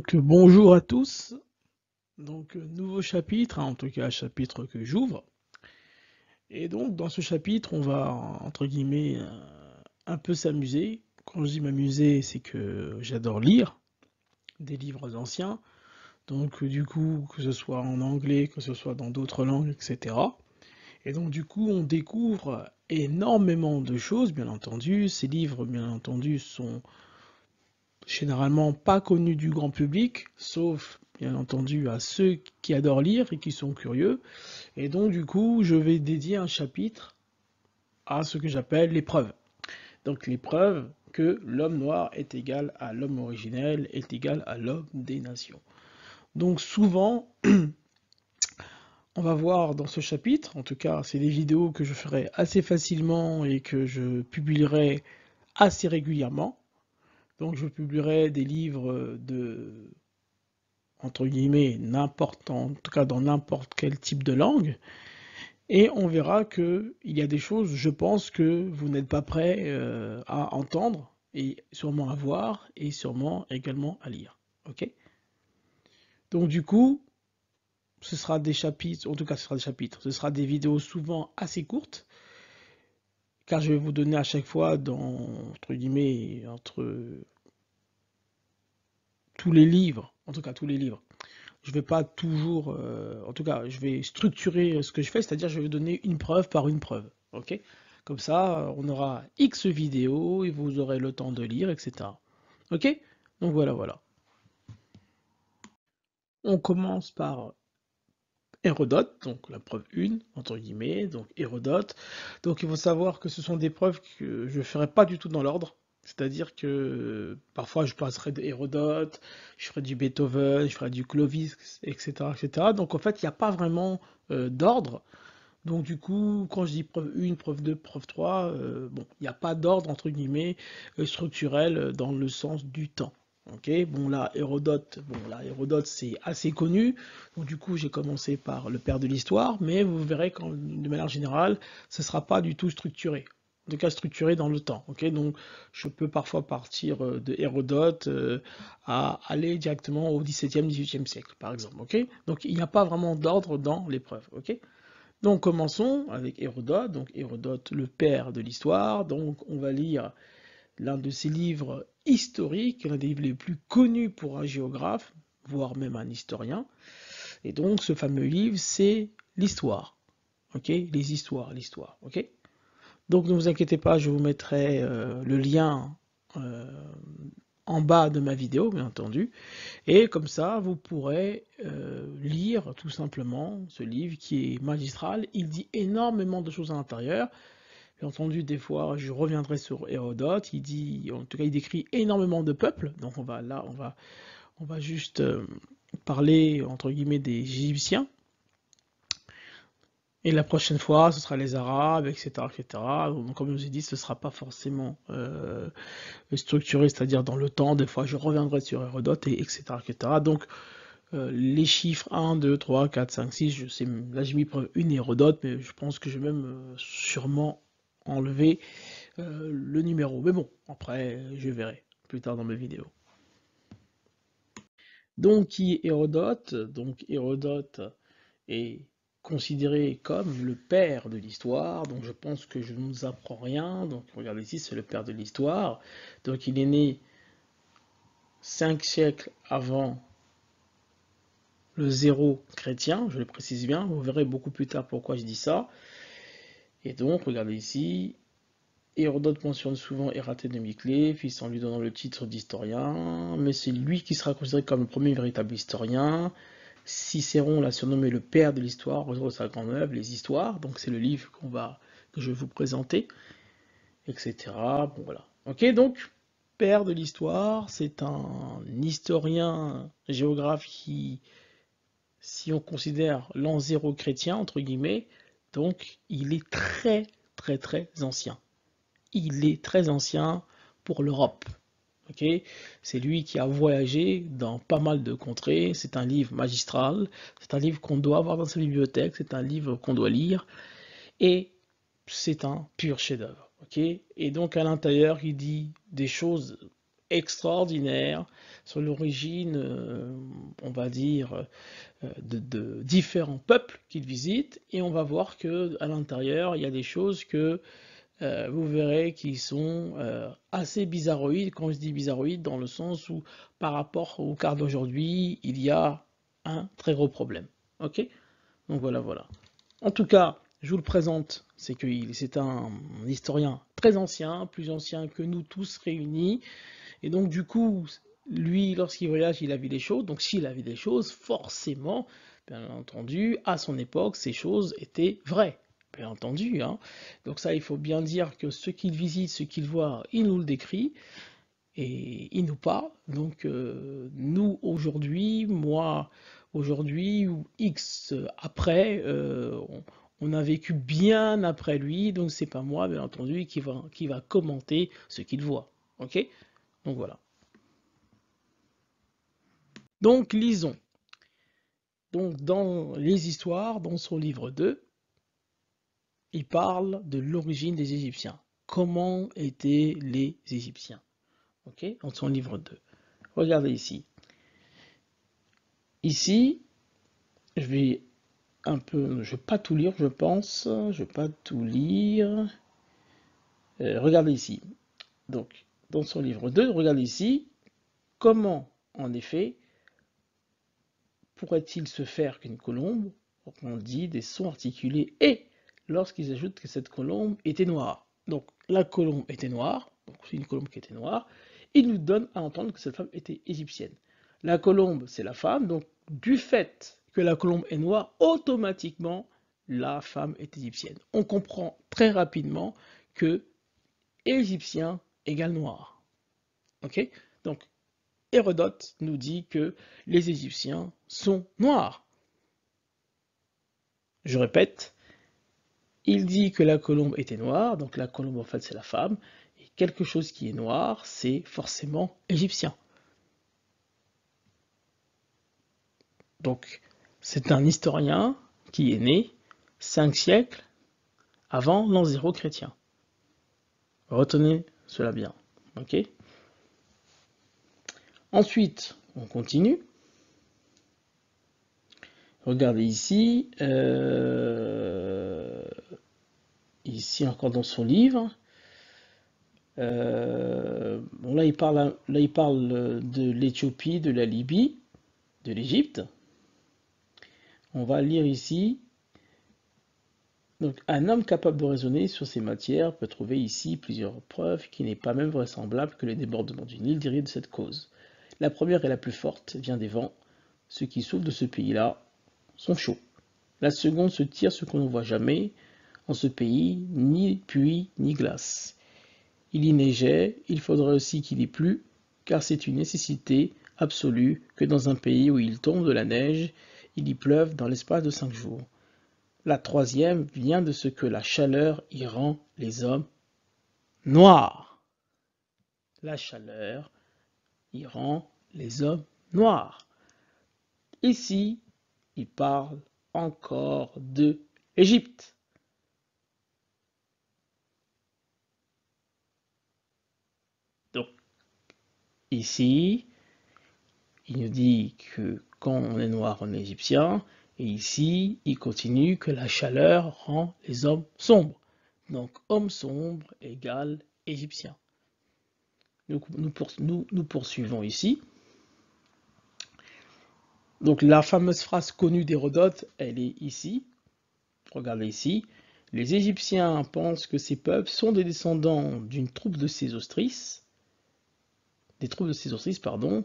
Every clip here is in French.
Donc bonjour à tous. Donc nouveau chapitre, en tout cas chapitre que j'ouvre. Et donc dans ce chapitre, on va entre guillemets un peu s'amuser. Quand je dis m'amuser, c'est que j'adore lire des livres anciens. Donc du coup, que ce soit en anglais, que ce soit dans d'autres langues, etc. Et donc du coup, on découvre énormément de choses, bien entendu. Ces livres, bien entendu, sont généralement pas connus du grand public, sauf bien entendu à ceux qui adorent lire et qui sont curieux. Et donc du coup, je vais dédier un chapitre à ce que j'appelle les preuves. Donc les preuves que l'homme noir est égal à l'homme originel, est égal à l'homme des nations. Donc souvent, on va voir dans ce chapitre, en tout cas c'est des vidéos que je ferai assez facilement et que je publierai assez régulièrement. Donc je publierai des livres de entre guillemets, n'importe, en tout cas dans n'importe quel type de langue, et on verra qu'il y a des choses, je pense, que vous n'êtes pas prêt à entendre, et sûrement à voir, et sûrement également à lire. Ok? Donc du coup, ce sera des chapitres, en tout cas ce sera des chapitres, ce sera des vidéos souvent assez courtes, car je vais vous donner à chaque fois dans, entre guillemets, entre tous les livres, en tout cas tous les livres, je vais pas toujours, en tout cas, je vais structurer ce que je fais, c'est-à-dire je vais donner une preuve par une preuve, ok? Comme ça, on aura X vidéos et vous aurez le temps de lire, etc. Ok? Donc voilà, voilà. On commence par Hérodote, donc la preuve 1, entre guillemets, donc Hérodote. Donc il faut savoir que ce sont des preuves que je ne ferai pas du tout dans l'ordre. C'est-à-dire que parfois je passerai de Hérodote, je ferai du Beethoven, je ferai du Clovis, etc. etc. Donc en fait, il n'y a pas vraiment d'ordre. Donc du coup, quand je dis preuve 1, preuve 2, preuve 3, bon, il n'y a pas d'ordre entre guillemets structurel dans le sens du temps. Ok, bon là, Hérodote c'est assez connu, donc du coup j'ai commencé par le père de l'histoire, mais vous verrez qu'en de manière générale, ce ne sera pas du tout structuré. En tout cas structuré dans le temps. Ok, donc je peux parfois partir de Hérodote à aller directement au XVIIe, XVIIIe siècle, par exemple. Ok, donc il n'y a pas vraiment d'ordre dans l'épreuve. Ok. Donc commençons avec Hérodote, donc Hérodote le père de l'histoire, donc on va lire l'un de ses livres historiques, l'un des livres les plus connus pour un géographe, voire même un historien, et donc ce fameux livre c'est l'histoire, ok, les histoires, l'histoire, ok. Donc ne vous inquiétez pas, je vous mettrai le lien euh, en bas de ma vidéo, bien entendu, et comme ça, vous pourrez lire tout simplement ce livre qui est magistral. Il dit énormément de choses à l'intérieur. Bien entendu, des fois, je reviendrai sur Hérodote. Il dit, en tout cas, il décrit énormément de peuples. Donc on va juste parler entre guillemets des Égyptiens. Et la prochaine fois, ce sera les Arabes, etc., etc. Donc, comme je vous ai dit, ce ne sera pas forcément structuré, c'est-à-dire dans le temps. Des fois, je reviendrai sur Hérodote, et etc., etc. Donc, les chiffres 1, 2, 3, 4, 5, 6, je sais, là j'ai mis une Hérodote, mais je pense que je vais même sûrement enlever le numéro. Mais bon, après, je verrai plus tard dans mes vidéos. Donc, qui est Hérodote? Donc, Hérodote est considéré comme le père de l'histoire, donc je pense que je ne vous apprends rien. Donc, regardez ici, c'est le père de l'histoire. Donc, il est né 5 siècles avant le zéro chrétien, je le précise bien, vous verrez beaucoup plus tard pourquoi je dis ça. Et donc, regardez ici, Hérodote mentionne souvent Ératène de Miclée, en lui donnant le titre d'historien, mais c'est lui qui sera considéré comme le premier véritable historien. Cicéron l'a surnommé le père de l'histoire, au de sa grande œuvre, les histoires, donc c'est le livre que je vais vous présenter, etc. Bon voilà. Ok, donc, père de l'histoire, c'est un historien géographe qui, si on considère l'an zéro chrétien, entre guillemets, donc il est très très très ancien. Il est très ancien pour l'Europe. Okay, c'est lui qui a voyagé dans pas mal de contrées, c'est un livre magistral, c'est un livre qu'on doit avoir dans sa bibliothèque, c'est un livre qu'on doit lire, et c'est un pur chef-d'œuvre. Okay, et donc à l'intérieur, il dit des choses extraordinaire sur l'origine, on va dire, de différents peuples qu'il visite, et on va voir que à l'intérieur, il y a des choses que vous verrez qui sont assez bizarroïdes. Quand je dis bizarroïdes, dans le sens où par rapport au quart d'aujourd'hui, il y a un très gros problème. Ok? Donc voilà, voilà. En tout cas, je vous le présente, c'est un historien très ancien, plus ancien que nous tous réunis, et donc du coup, lui, lorsqu'il voyage, il a vu des choses, donc s'il a vu des choses, forcément, bien entendu, à son époque, ces choses étaient vraies, bien entendu, hein. Donc ça, il faut bien dire que ce qu'il visite, ce qu'il voit, il nous le décrit, et il nous parle. Donc nous, aujourd'hui, moi, aujourd'hui, ou X après, on a vécu bien après lui, donc c'est pas moi, bien entendu, qui va commenter ce qu'il voit. Ok? Donc voilà. Donc lisons. Donc dans les histoires, dans son livre 2, il parle de l'origine des Égyptiens. Comment étaient les Égyptiens? Ok? Dans son livre 2. Regardez ici. Ici, je vais un peu, je vais pas tout lire, je pense. Je vais pas tout lire. Regardez ici. Donc, dans son livre 2, regardez ici. Comment, en effet, pourrait-il se faire qu'une colombe rendit des sons articulés et lorsqu'ils ajoutent que cette colombe était noire. Donc la colombe était noire, donc c'est une colombe qui était noire, il nous donne à entendre que cette femme était égyptienne. La colombe, c'est la femme, donc du fait que la colombe est noire, automatiquement, la femme est égyptienne. On comprend très rapidement que égyptien égale noir. Ok? Donc Hérodote nous dit que les Égyptiens sont noirs. Je répète, il dit que la colombe était noire, donc la colombe en fait c'est la femme, et quelque chose qui est noir, c'est forcément égyptien. Donc c'est un historien qui est né 5 siècles avant l'an zéro chrétien. Retenez cela bien. Ok. Ensuite, on continue. Regardez ici, ici encore dans son livre. Bon, là, il parle de l'Éthiopie, de la Libye, de l'Égypte. On va lire ici. Donc, un homme capable de raisonner sur ces matières peut trouver ici plusieurs preuves qui n'est pas même vraisemblable que les débordements du Nil dérivent de cette cause. La première et la plus forte vient des vents. Ceux qui souffrent de ce pays-là sont chauds. La seconde se tire ce qu'on ne voit jamais en ce pays, ni pluie ni glace. Il y neigeait, il faudrait aussi qu'il y plût, car c'est une nécessité absolue que dans un pays où il tombe de la neige, il y pleuve dans l'espace de 5 jours. La troisième vient de ce que la chaleur y rend les hommes noirs. La chaleur y rend les hommes noirs. Ici, il parle encore de l'Égypte. Donc, ici, il nous dit que quand on est noir, on est égyptien. Et ici, il continue que la chaleur rend les hommes sombres. Donc, homme sombre égale égyptien. Nous poursuivons ici. Donc, la fameuse phrase connue d'Hérodote, elle est ici. Regardez ici. Les Égyptiens pensent que ces peuples sont des descendants d'une troupe de Sésostris. Des troupes de Sésostris, pardon.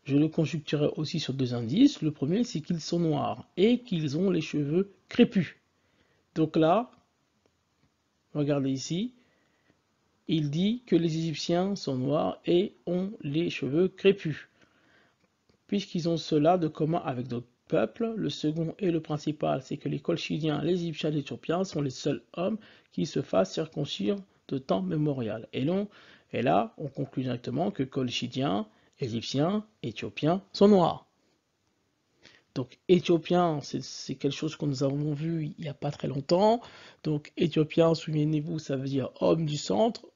Je le conjecturerai aussi sur 2 indices. Le premier, c'est qu'ils sont noirs et qu'ils ont les cheveux crépus. Donc là, regardez ici, il dit que les Égyptiens sont noirs et ont les cheveux crépus. Puisqu'ils ont cela de commun avec d'autres peuples, le second et le principal, c'est que les Colchidiens, les Égyptiens et les Éthiopiens sont les seuls hommes qui se fassent circoncire de temps mémorial. Et là, on conclut directement que Colchidiens, Égyptiens, Éthiopiens sont noirs. Donc Éthiopien, c'est quelque chose que nous avons vu il n'y a pas très longtemps. Donc Éthiopien, souvenez-vous, ça veut dire homme du centre,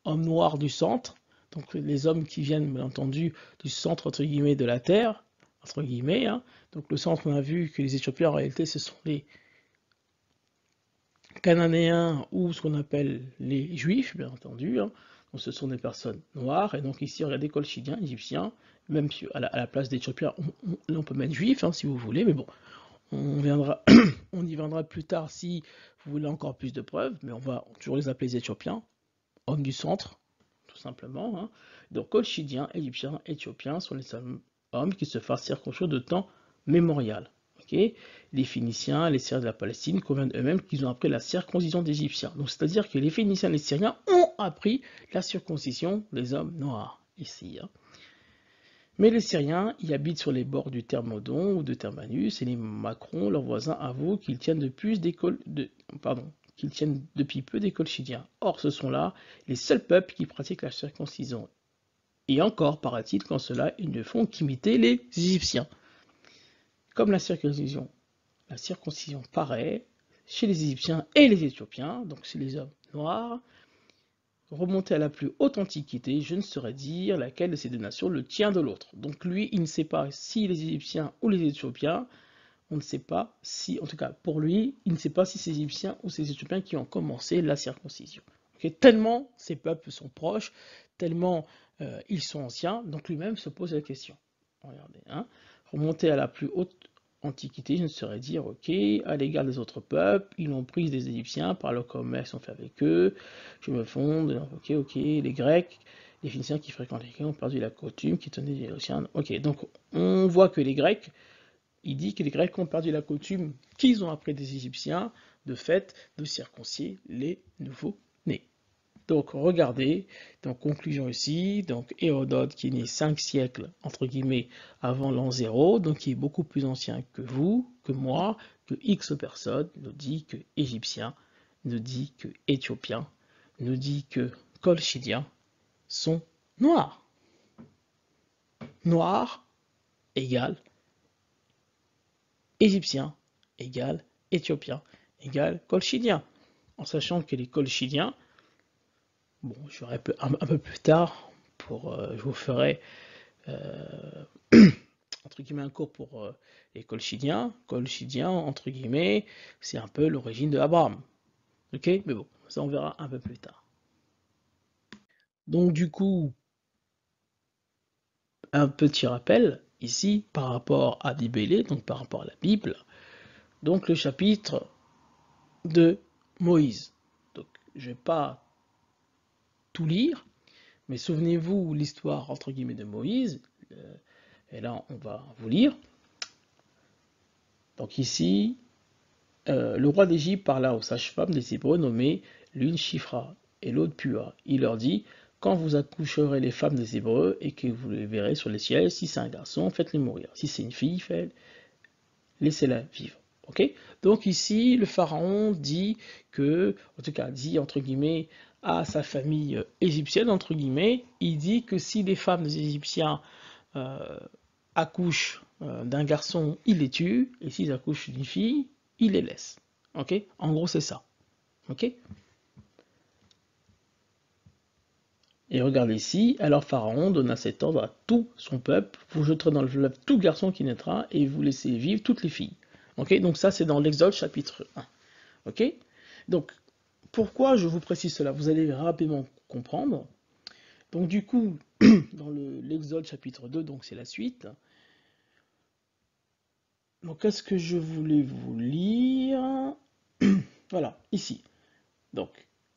homme noir du centre. donc les hommes qui viennent, bien entendu, du centre, entre guillemets, de la terre, entre guillemets, hein. Donc le centre, on a vu que les Éthiopiens, en réalité, ce sont les Cananéens ou ce qu'on appelle les Juifs, bien entendu, hein. Donc ce sont des personnes noires, et donc ici, regardez, colchidiens, égyptiens, même si à la place d'Éthiopiens, on peut mettre Juifs, hein, si vous voulez, mais bon, on viendra, on y viendra plus tard si vous voulez encore plus de preuves, mais on va toujours les appeler les Éthiopiens, hommes du centre, tout simplement, hein. Donc colchidiens, égyptiens, éthiopiens sont les seuls hommes qui se fassent circoncire de temps mémorial. Okay, les Phéniciens, les Syriens de la Palestine conviennent eux-mêmes qu'ils ont appris la circoncision des Égyptiens. Donc c'est-à-dire que les Phéniciens et les Syriens ont appris la circoncision des hommes noirs, ici, hein. Mais les Syriens y habitent sur les bords du Thermodon ou de Thermanus, et les Macrons, leurs voisins, avouent qu'ils tiennent qu'ils tiennent depuis peu des colchidiens. Or, ce sont là les seuls peuples qui pratiquent la circoncision. Et encore, paraît-il, qu'en cela, ils ne font qu'imiter les Égyptiens. Comme la circoncision paraît chez les Égyptiens et les Éthiopiens, donc chez les hommes noirs, remonter à la plus haute antiquité, je ne saurais dire laquelle de ces deux nations le tient de l'autre. Donc lui, il ne sait pas si les Égyptiens ou les Éthiopiens, on ne sait pas si, en tout cas pour lui, il ne sait pas si c'est les Égyptiens ou ces Éthiopiens qui ont commencé la circoncision. Okay, tellement ces peuples sont proches, tellement ils sont anciens, donc lui-même se pose la question. Regardez, hein, remonter à la plus haute Antiquité, je ne saurais dire, ok, à l'égard des autres peuples, ils l'ont prise des Égyptiens par le commerce qu'on fait avec eux, je me fonde, ok, les Grecs, les Phéniciens qui fréquentaient les Grecs ont perdu la coutume, qui tenaient des Océanes, ok, donc on voit que les Grecs, il dit que les Grecs ont perdu la coutume qu'ils ont appris des Égyptiens, de fait, de circoncire les nouveaux-nés. Donc regardez, donc conclusion ici, donc Hérodote qui est né 5 siècles entre guillemets avant l'an 0, donc qui est beaucoup plus ancien que vous, que moi, que X personnes, nous dit que Égyptiens, nous dit que Éthiopiens, nous dit que Colchidiens sont noirs. Noir égale Égyptien égale Éthiopien égale Colchidien. En sachant que les Colchidiens, bon, je verrai un peu plus tard, je vous ferai entre guillemets un cours pour les Colchidiens. Colchidiens, entre guillemets, c'est un peu l'origine de Abraham. Ok, mais bon, ça on verra un peu plus tard. Donc du coup, un petit rappel ici par rapport à Bibélé, donc par rapport à la Bible. Donc le chapitre de Moïse. Donc je vais pas tout lire, mais souvenez-vous l'histoire entre guillemets de Moïse. Et là, on va vous lire. Donc ici, le roi d'Égypte parla aux sages-femmes des Hébreux nommées l'une Shifra et l'autre Pua. Il leur dit, quand vous accoucherez les femmes des Hébreux et que vous les verrez sur les ciels, si c'est un garçon, faites-les mourir. Si c'est une fille, laissez-la vivre. Ok? Donc ici, le pharaon dit que, en tout cas, dit entre guillemets à sa famille égyptienne, entre guillemets, il dit que si les femmes des Égyptiens accouchent d'un garçon, il les tue, et s'ils accouchent d'une fille, il les laisse. Ok? En gros, c'est ça. Ok? Et regardez ici, alors Pharaon donna cet ordre à tout son peuple, vous jeterez dans le fleuve tout garçon qui naîtra, et vous laissez vivre toutes les filles. Ok? Donc ça, c'est dans l'Exode chapitre 1. Ok? Donc, pourquoi je vous précise cela? Vous allez rapidement comprendre. Donc du coup, dans l'Exode chapitre 2, donc c'est la suite. Donc qu'est-ce que je voulais vous lire? Voilà, ici. Donc,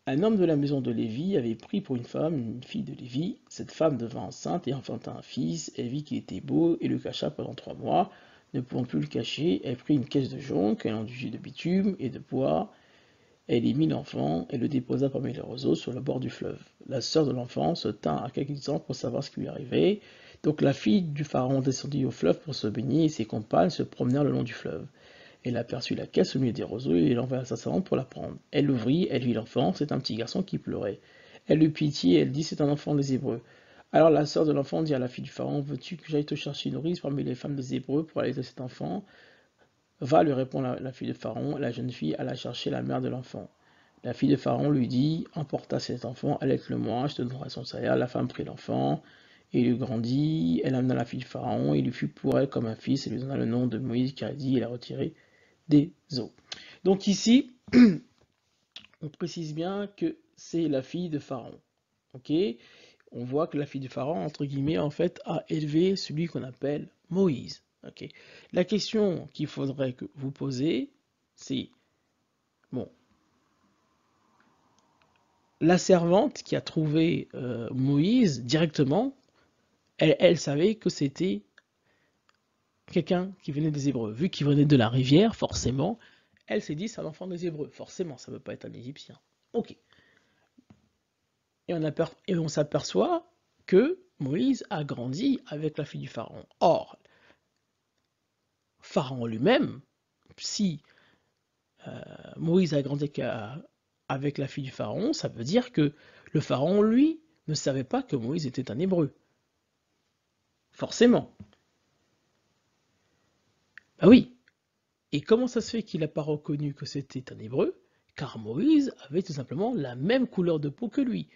un homme de la maison de Lévi avait pris pour une femme une fille de Lévi. Cette femme devint enceinte et enfanta un fils. Elle vit qu'il était beau et le cacha pendant 3 mois. Ne pouvant plus le cacher, elle prit une caisse de jonc, elle enduisit de bitume et de bois. Elle y mit l'enfant et le déposa parmi les roseaux sur le bord du fleuve. La sœur de l'enfant se tint à quelques distances pour savoir ce qui lui arrivait. Donc la fille du pharaon descendit au fleuve pour se baigner et ses compagnes se promenèrent le long du fleuve. Elle aperçut la caisse au milieu des roseaux et elle envoya sa servante pour la prendre. Elle l'ouvrit, elle vit l'enfant, c'est un petit garçon qui pleurait. Elle eut pitié et elle dit, c'est un enfant des Hébreux. Alors la sœur de l'enfant dit à la fille du pharaon, veux-tu que j'aille te chercher une nourrice parmi les femmes des Hébreux pour aller de cet enfant? Va, lui répond la fille de pharaon. La jeune fille alla chercher la mère de l'enfant. La fille de Pharaon lui dit, emporta cet enfant, allaite-le-moi, je te donnerai son salaire. La femme prit l'enfant, et il grandit. Elle amena la fille de Pharaon, il lui fut pour elle comme un fils, et lui donna le nom de Moïse, car elle dit, il a retiré des eaux. Donc ici, on précise bien que c'est la fille de Pharaon. Ok? On voit que la fille de Pharaon, entre guillemets, en fait, a élevé celui qu'on appelle Moïse. Ok? La question qu'il faudrait que vous posez, c'est, bon, la servante qui a trouvé Moïse directement, elle savait que c'était quelqu'un qui venait des Hébreux. Vu qu'il venait de la rivière, forcément, elle s'est dit c'est un enfant des Hébreux. Forcément, ça ne peut pas être un Égyptien. Ok. Et on s'aperçoit que Moïse a grandi avec la fille du Pharaon. Or, Pharaon lui-même, si Moïse a grandi avec la fille du Pharaon, ça veut dire que le Pharaon, lui, ne savait pas que Moïse était un Hébreu. Forcément. Bah oui. Et comment ça se fait qu'il n'a pas reconnu que c'était un Hébreu? Car Moïse avait tout simplement la même couleur de peau que lui.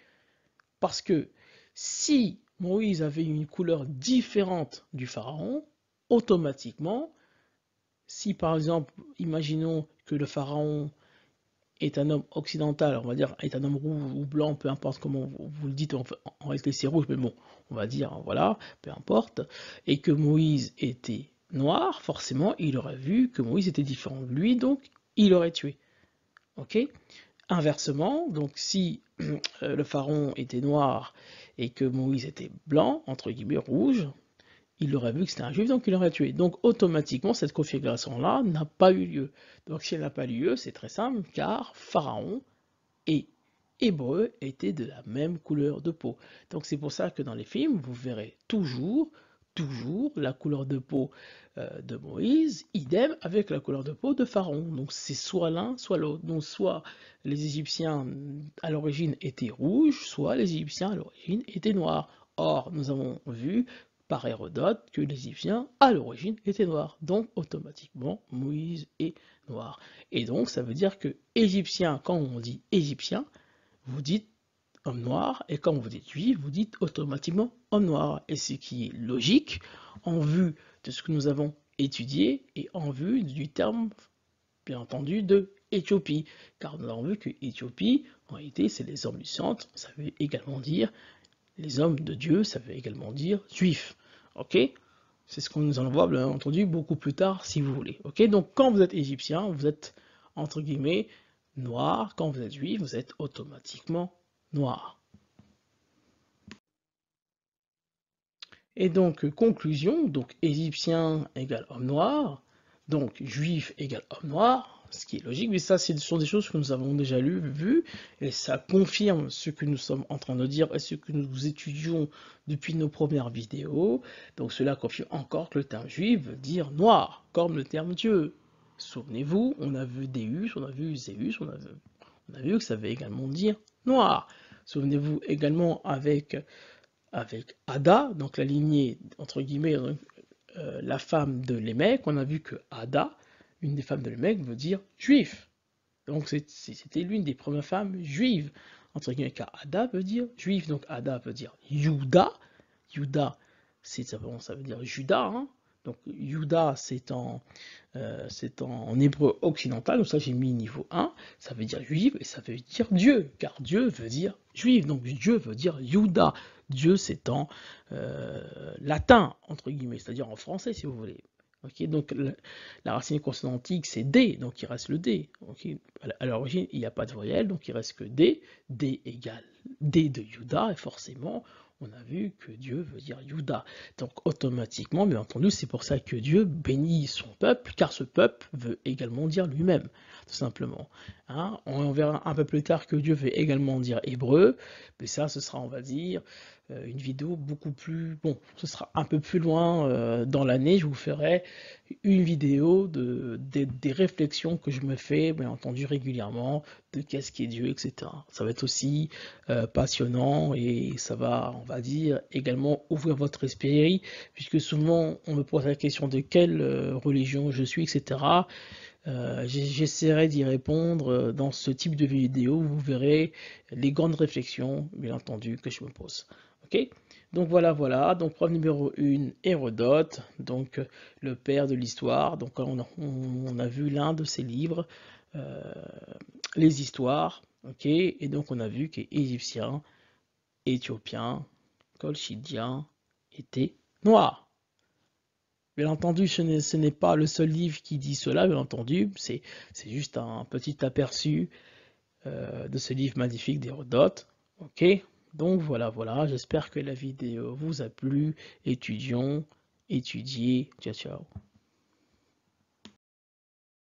Parce que si Moïse avait une couleur différente du Pharaon, automatiquement, si par exemple, imaginons que le Pharaon est un homme occidental, on va dire, est un homme rouge ou blanc, peu importe comment vous le dites, en réalité c'est rouge, mais bon, on va dire, voilà, peu importe, et que Moïse était noir, forcément, il aurait vu que Moïse était différent de lui, donc il aurait tué. Ok? Inversement, donc si le pharaon était noir et que Moïse était blanc, entre guillemets rouge, il aurait vu que c'était un juif, donc il l'aurait tué. Donc automatiquement, cette configuration-là n'a pas eu lieu. Donc si elle n'a pas eu lieu, c'est très simple, car Pharaon et Hébreu étaient de la même couleur de peau. Donc c'est pour ça que dans les films, vous verrez toujours la couleur de peau de Moïse, idem avec la couleur de peau de Pharaon. Donc c'est soit l'un, soit l'autre. Donc soit les Égyptiens à l'origine étaient rouges, soit les Égyptiens à l'origine étaient noirs. Or, nous avons vu par Hérodote que les Égyptiens à l'origine étaient noirs. Donc automatiquement, Moïse est noir. Et donc ça veut dire que Égyptien, quand on dit Égyptien, vous dites homme noir, et quand vous dites juif, vous dites automatiquement homme noir. Et ce qui est logique, en vue de ce que nous avons étudié, et en vue du terme, bien entendu, de Éthiopie. Car nous avons vu que Éthiopie, en réalité, c'est les hommes du centre, ça veut également dire les hommes de Dieu, ça veut également dire juif. Ok? C'est ce qu'on nous en voit, bien entendu, beaucoup plus tard, si vous voulez. Ok? Donc, quand vous êtes égyptien, vous êtes, entre guillemets, noir. Quand vous êtes juif, vous êtes automatiquement noir. Et donc, conclusion, donc égyptien égale homme noir, donc juif égale homme noir, ce qui est logique, mais ça, ce sont des choses que nous avons déjà vues, et ça confirme ce que nous sommes en train de dire et ce que nous étudions depuis nos premières vidéos. Donc cela confirme encore que le terme juif veut dire noir, comme le terme Dieu. Souvenez-vous, on a vu Deus, on a vu Zeus, on a vu que ça veut également dire noir. Souvenez-vous également avec Ada, donc la lignée, entre guillemets, la femme de Lémec, on a vu que Ada, une des femmes de Lémec, veut dire juif. Donc c'était l'une des premières femmes juives, entre guillemets, car Ada veut dire juif, donc Ada veut dire Yuda. Yuda, ça veut dire Judas, hein. Donc Yuda, en hébreu occidental, donc ça j'ai mis niveau 1, ça veut dire juif et ça veut dire Dieu, car Dieu veut dire juif, donc Dieu veut dire Yuda. Dieu c'est en latin, entre guillemets, c'est-à-dire en français si vous voulez. Okay, donc la racine consonantique c'est D, donc il reste le D. Okay, à l'origine il n'y a pas de voyelle, donc il reste que D. D égale D de Yuda, et forcément on a vu que Dieu veut dire Yuda. Donc automatiquement, bien entendu, c'est pour ça que Dieu bénit son peuple, car ce peuple veut également dire lui-même, tout simplement. Hein, on verra un peu plus tard que Dieu veut également dire hébreu, mais ça, ce sera, on va dire, une vidéo beaucoup plus... Bon, ce sera un peu plus loin dans l'année, je vous ferai une vidéo des réflexions que je me fais, bien entendu, régulièrement, de qu'est-ce qui est Dieu, etc. Ça va être aussi passionnant et ça va, on va dire, également ouvrir votre esprit, puisque souvent on me pose la question de quelle religion je suis, etc. J'essaierai d'y répondre dans ce type de vidéo. Vous verrez les grandes réflexions, bien entendu, que je me pose. Ok? Donc voilà. Donc preuve numéro 1, Hérodote, donc le père de l'histoire. Donc on a vu l'un de ses livres, euh, les histoires. Ok? Et donc on a vu que Égyptiens, Éthiopiens, Colchidiens étaient noirs. Bien entendu, ce n'est pas le seul livre qui dit cela, bien entendu, c'est juste un petit aperçu de ce livre magnifique d'Hérodote. Ok, donc voilà, j'espère que la vidéo vous a plu. Étudions, étudiez, ciao ciao.